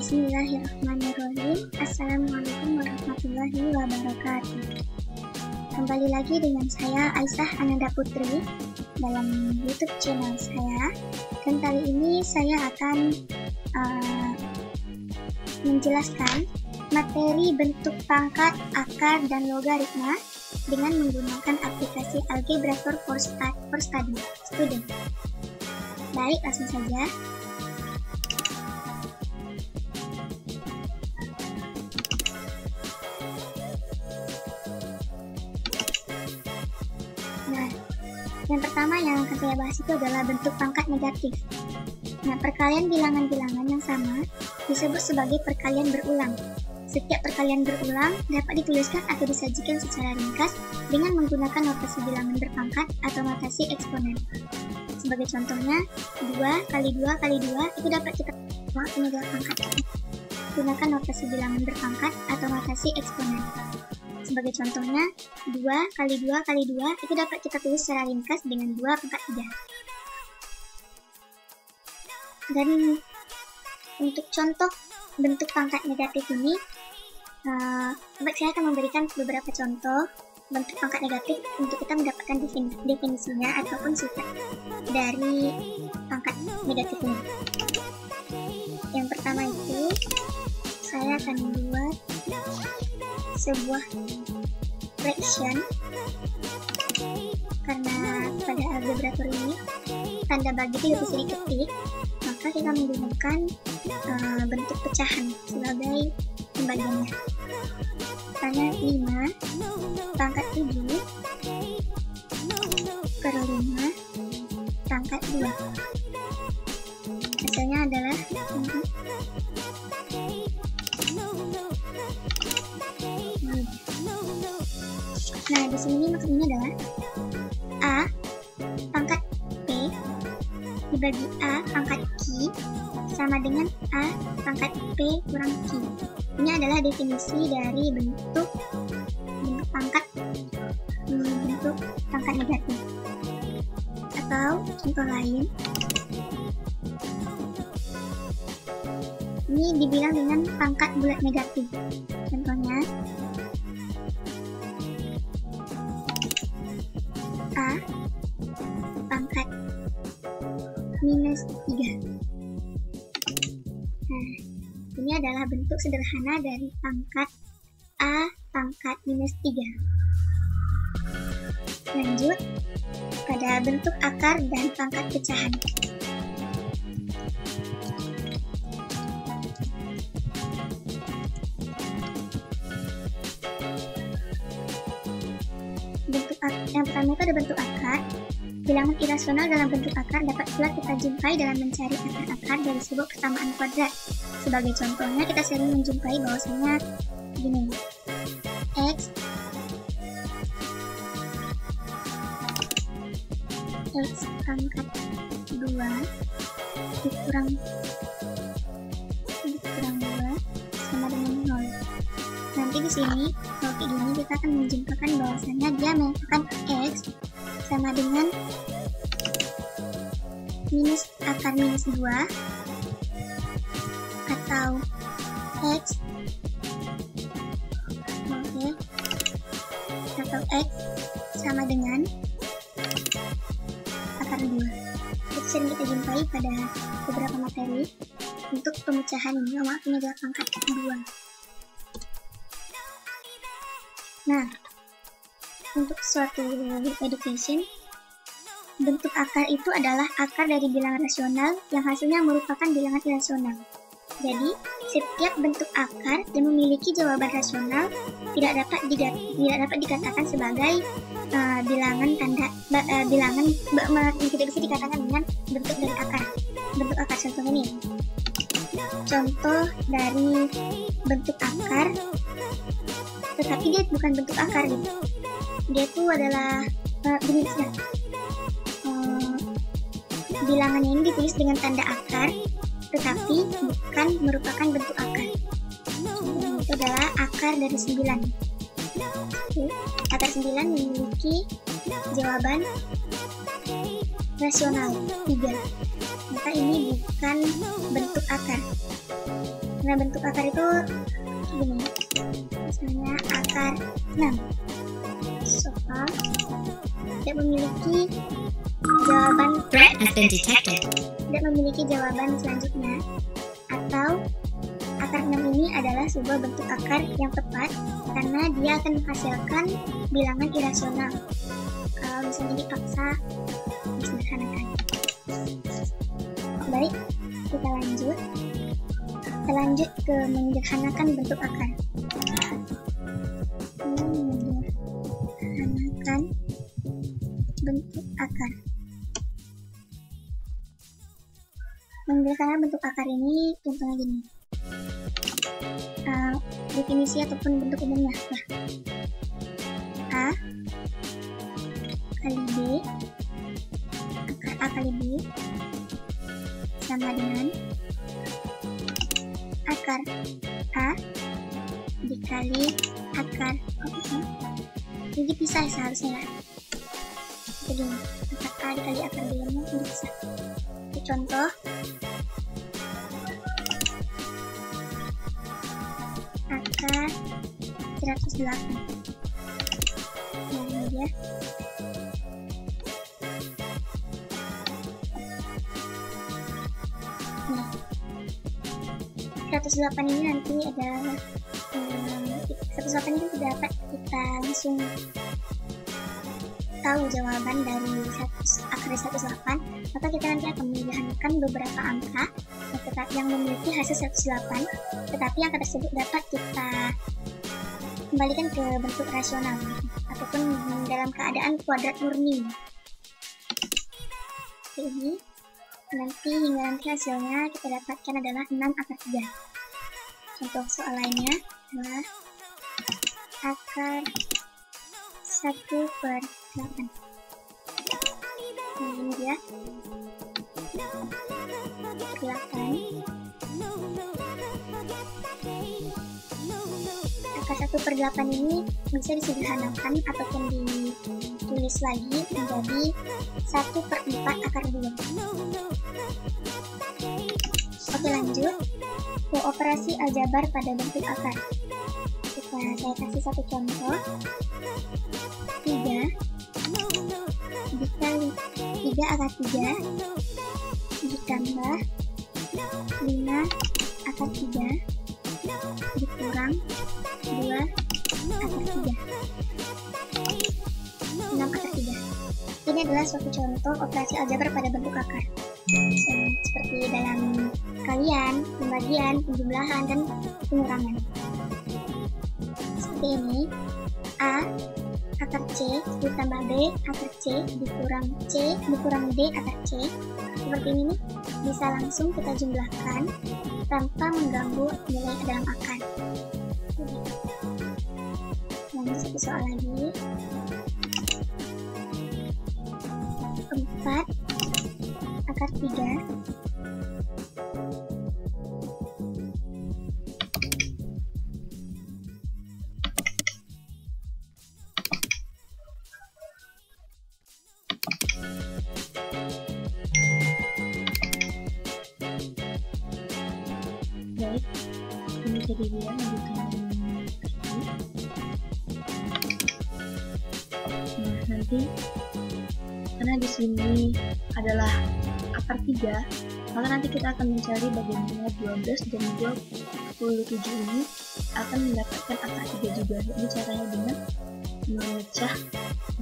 Bismillahirrahmanirrahim. Assalamualaikum warahmatullahi wabarakatuh. Kembali lagi dengan saya Aisyah Ananda Putri dalam YouTube channel saya. Dan kali ini saya akan menjelaskan materi bentuk pangkat, akar, dan logaritma dengan menggunakan aplikasi Algebraitor for Student. Baik, langsung saja. Nah, yang pertama yang akan saya bahas itu adalah bentuk pangkat negatif. Nah, perkalian bilangan-bilangan yang sama disebut sebagai perkalian berulang. Setiap perkalian berulang dapat dituliskan atau disajikan secara ringkas dengan menggunakan notasi bilangan berpangkat atau notasi eksponen. Sebagai contohnya, 2 kali 2 kali 2 itu dapat kita menjadi pangkat. Gunakan notasi bilangan berpangkat atau notasi eksponen. Sebagai contohnya, 2 kali 2 kali 2 itu dapat kita tulis secara ringkas dengan 2 pangkat 3. Dan untuk contoh bentuk pangkat negatif ini, saya akan memberikan beberapa contoh bentuk pangkat negatif untuk kita mendapatkan definisinya ataupun sifat dari pangkat negatif ini. Yang pertama itu, saya akan membuat sebuah fraction, karena pada Algebraitor ini tanda bagi itu bisa diketik, maka kita menggunakan bentuk pecahan sebagai pembagiannya. Misalnya 5 pangkat 7 per 5 pangkat 2. Hasilnya adalah nah, di sini maksudnya adalah A pangkat P dibagi A pangkat Q sama dengan A pangkat P kurang Q. Ini adalah definisi dari bentuk pangkat negatif. Atau contoh lain, ini dibilang dengan pangkat bulat negatif. Contohnya A pangkat minus 3. Nah, ini adalah bentuk sederhana dari pangkat A pangkat minus 3. Lanjut pada bentuk akar dan pangkat pecahan. Yang pertama itu ada bentuk akar. Bilangan irasional dalam bentuk akar dapat pula kita jumpai dalam mencari akar-akar dari sebuah persamaan kuadrat. Sebagai contohnya, kita sering menjumpai bahwasanya gini, X pangkat 2 dikurang 2 sama dengan 0. Nanti di sini kalau kayak gini kita akan menjumpakan bahwasanya dia mengatakan X sama dengan minus akar minus 2 atau X atau X sama dengan akar 2. Itu sering kita jumpai pada beberapa materi untuk pemecahan ini, maksudnya adalah pangkat 2. Nah, untuk suatu education, bentuk akar itu adalah akar dari bilangan rasional yang hasilnya merupakan bilangan irasional. Jadi, setiap bentuk akar yang memiliki jawaban rasional tidak dapat dikatakan sebagai bilangan tidak bisa dikatakan dengan bentuk dari akar. Bentuk akar contohnya nih. Contoh dari bentuk akar, tetapi dia bukan bentuk akar gitu. Dia itu adalah bilangannya ini ditulis dengan tanda akar, tetapi bukan merupakan bentuk akar. Itu adalah akar dari 9. Akar 9 memiliki jawaban rasional 3. Maka ini bukan bentuk akar. Karena bentuk akar itu gini, misalnya akar 6. So tidak memiliki jawaban tidak memiliki jawaban selanjutnya, atau akar 6 ini adalah sebuah bentuk akar yang tepat karena dia akan menghasilkan bilangan irasional. Kalau misalnya dipaksa disederhanakan. Baik, kita lanjut ke menyederhanakan bentuk akar. Menyederhanakan bentuk akar. Menyederhanakan bentuk akar ini contohnya gini. Definisi ataupun bentuk umumnya. A kali B, akar A kali B sama dengan akar A dikali akar ini pisah seharusnya. Jadi akar A dikali akar B ini pisah. Itu contoh. Akar 108. Nah, ini dia. Nah, 108 ini nanti ada 108 ini tidak dapat kita langsung tahu jawaban dari akar 108, maka kita nanti akan menyederhanakan beberapa angka yang memiliki hasil 108, tetapi angka tersebut dapat kita kembalikan ke bentuk rasional ataupun dalam keadaan kuadrat murni. Ini nanti hingga nanti hasilnya kita dapatkan adalah 6 akar 3. Contoh soal lainnya adalah akar 1/8. Nah, ini dia 8. Akar 1/8 ini bisa disederhanakan ataupun ditulis lagi menjadi 1/4 akar 2. Oke, lanjut ke operasi aljabar pada bentuk akar. Saya kasih satu contoh. 3 dikali 3 akar 3 ditambah 5 akar 3 dikurang 2 akar 3 6 akar 3. Ini adalah suatu contoh operasi aljabar pada bentuk akar, seperti dalam kalian, pembagian, penjumlahan, dan pengurangan. Seperti ini, A akar C ditambah B akar C dikurang D akar C. Seperti ini nih, bisa langsung kita jumlahkan tanpa mengganggu nilai dalam akar. Lanjut satu soal lagi. 4 akar 3 baik, ini jadi dia lanjutkan. Nah, nanti karena di sini adalah akar 3, maka nanti kita akan mencari bagaimana 12 dan 27 ini akan mendapatkan akar 3 juga. Ini caranya dengan memecah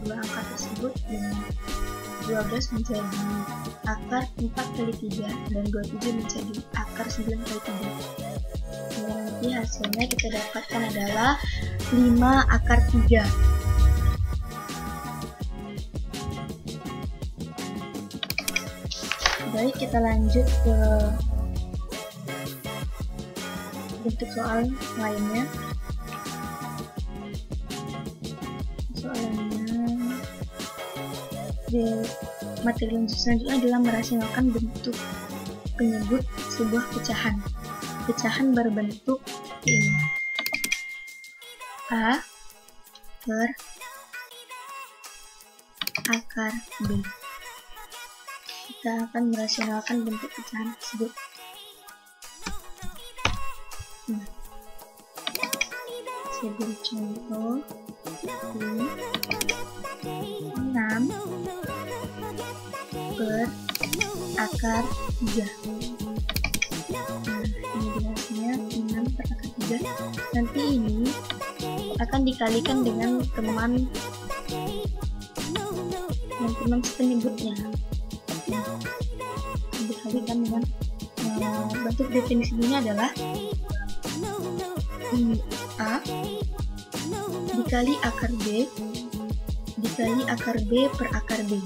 dua angka tersebut dengan 12 menjadi akar 4 kali 3 dan 27 menjadi akar 9 kali 3. Sehingga nanti hasilnya kita dapatkan adalah 5 akar 3. Baik, kita lanjut ke bentuk soal lainnya. Soalnya di materi selanjutnya adalah merasionalkan bentuk penyebut sebuah pecahan. Pecahan berbentuk ini. A per akar B. Kita akan merasionalkan bentuk pecahan tersebut. Saya beri contoh 6 per akar 3. Nah, ini hasilnya 6 per akar 3. Nanti ini akan dikalikan dengan teman penyebutnya. Nah, dikalikan dengan bentuk definisinya adalah A dikali akar B dikali akar B per akar B.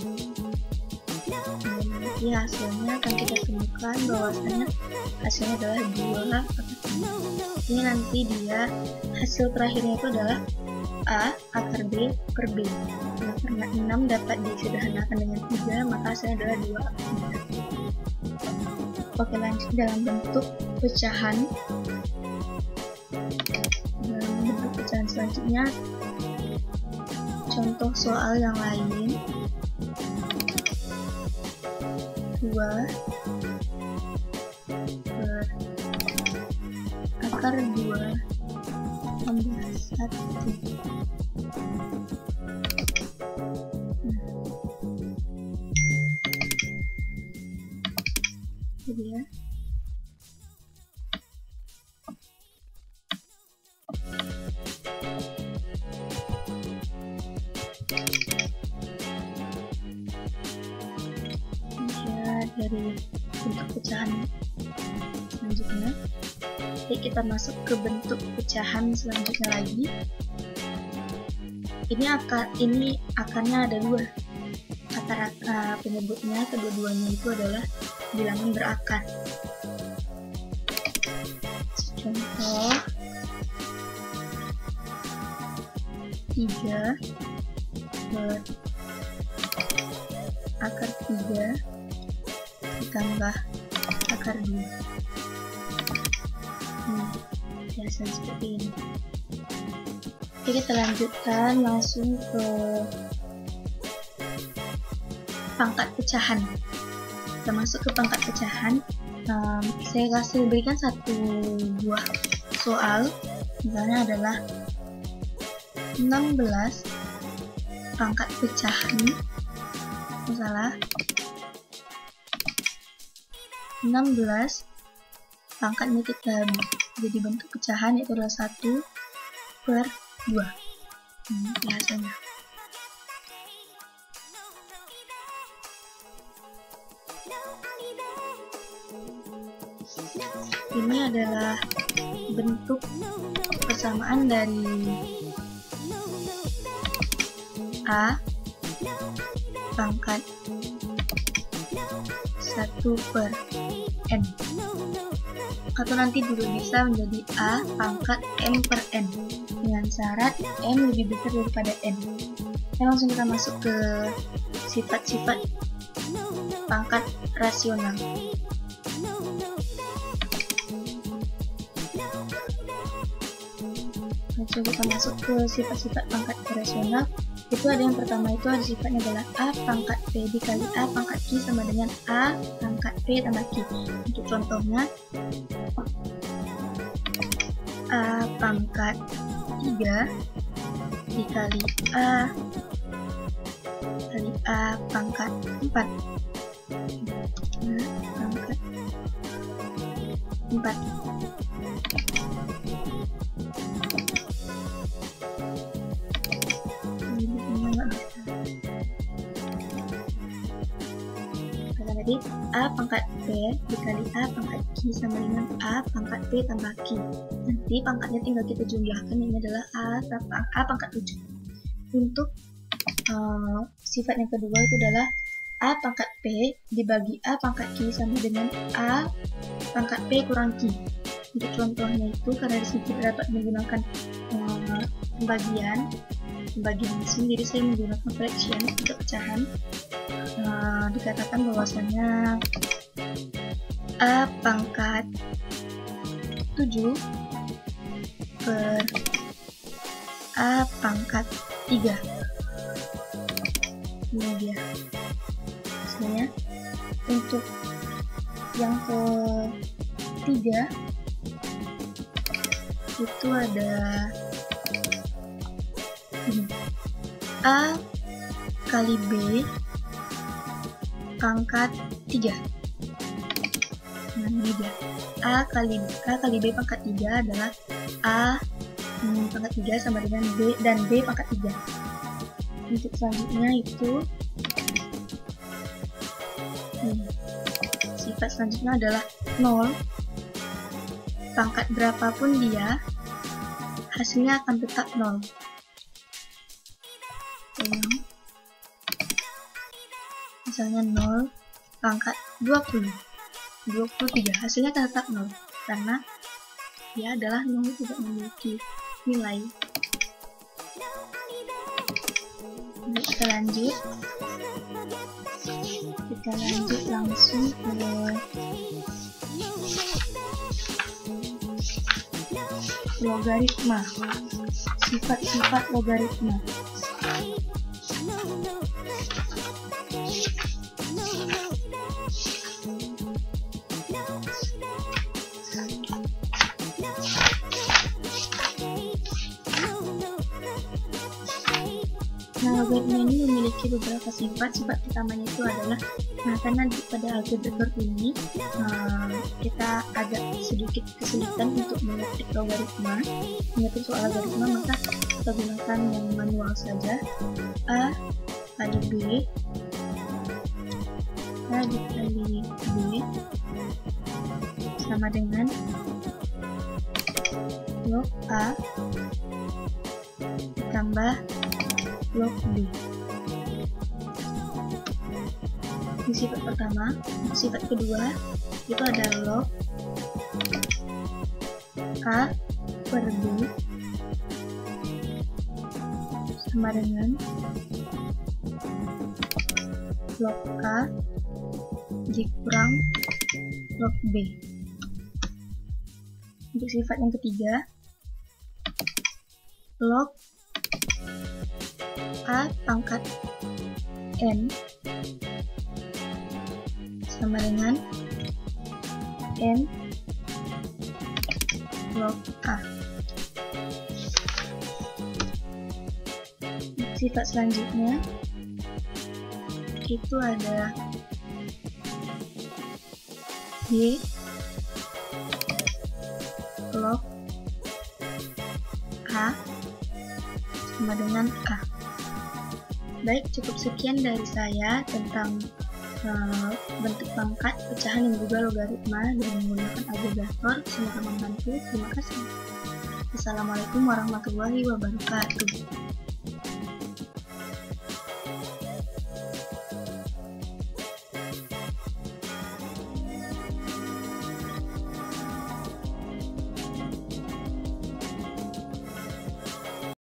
Nanti hasilnya akan kita temukan bahwasanya hasilnya adalah 2 akar 3. Ini nanti dia hasil terakhirnya itu adalah A akar B per B. Nah, karena 6 dapat disederhanakan dengan 3, maka hasilnya adalah 2 akar 3. Oke, lanjut dalam bentuk pecahan. Dalam bentuk pecahan selanjutnya, contoh soal yang lain. 2 per akar 2 tambah 1. Jadi ya. Dari bentuk pecahan selanjutnya, jadi kita masuk ke bentuk pecahan selanjutnya lagi. Ini akarnya ada 2. Akar penyebutnya kedua-duanya itu adalah bilangan berakar. Contoh 3 per akar 3 ditambah akar 2. Biasa seperti ini. Oke, kita lanjutkan langsung ke pangkat pecahan. Kita masuk ke pangkat pecahan. Saya berikan satu buah soal, misalnya adalah 16 pangkat pecahan, misalnya 16 pangkatnya kita jadi bentuk pecahan, yaitu adalah 1 per 2. Biasanya ini adalah bentuk persamaan dari A pangkat 1 per N, atau nanti juga bisa menjadi A pangkat M per N dengan syarat M lebih besar daripada N. Langsung kita masuk ke sifat-sifat pangkat rasional. Langsung kita masuk ke sifat-sifat pangkat rasional. Itu ada yang pertama, itu ada sifatnya adalah A pangkat P dikali A pangkat Q sama dengan A pangkat P tambah Q. Untuk contohnya, A pangkat 3 dikali A kali A pangkat 4. Pangkat 4. Jadi A pangkat P dikali A pangkat Q sama dengan A pangkat P tambah Q. Nanti pangkatnya tinggal kita jumlahkan, ini adalah A pangkat 7. Untuk sifat yang kedua itu adalah A pangkat P dibagi A pangkat Q sama dengan A pangkat P kurang Q. Untuk contohnya itu, karena di sini tidak dapat menggunakan pembagian mesin, jadi saya menggunakan fraction untuk pecahan. Dikatakan bahwasanya A pangkat 7 per A pangkat 3. Ini dia hasilnya. Untuk yang ketiga itu ada Ini A kali B pangkat 3. Nah, ini dia. A kali B pangkat 3 adalah A pangkat 3 sama dengan B dan B pangkat 3. Untuk selanjutnya itu sifat selanjutnya adalah 0. Pangkat berapapun dia, hasilnya akan tetap 0. Misalnya 0 pangkat 20, 23, hasilnya akan tetap 0 karena dia adalah 0, tidak memiliki nilai. Baik, kita lanjut langsung ke logaritma. Sifat-sifat logaritma. Nah, logaritma ini memiliki beberapa sifat. Sifat pertamanya itu adalah, karena pada algebra ini kita agak sedikit kesulitan untuk mengetik logaritma, mengetik soal logaritma, maka kita gunakan yang manual saja. A kali B dikali B sama dengan log A ditambah log B. Ini sifat pertama. Sifat kedua itu adalah log A per B sama dengan log A dikurang log B. Untuk sifat yang ketiga, log A pangkat N sama dengan N log A. Sifat selanjutnya itu ada Y log A sama dengan A. Baik, cukup sekian dari saya tentang bentuk pangkat, pecahan, dan juga logaritma dengan menggunakan algebrator. Semoga membantu. Terima kasih. Assalamualaikum warahmatullahi wabarakatuh.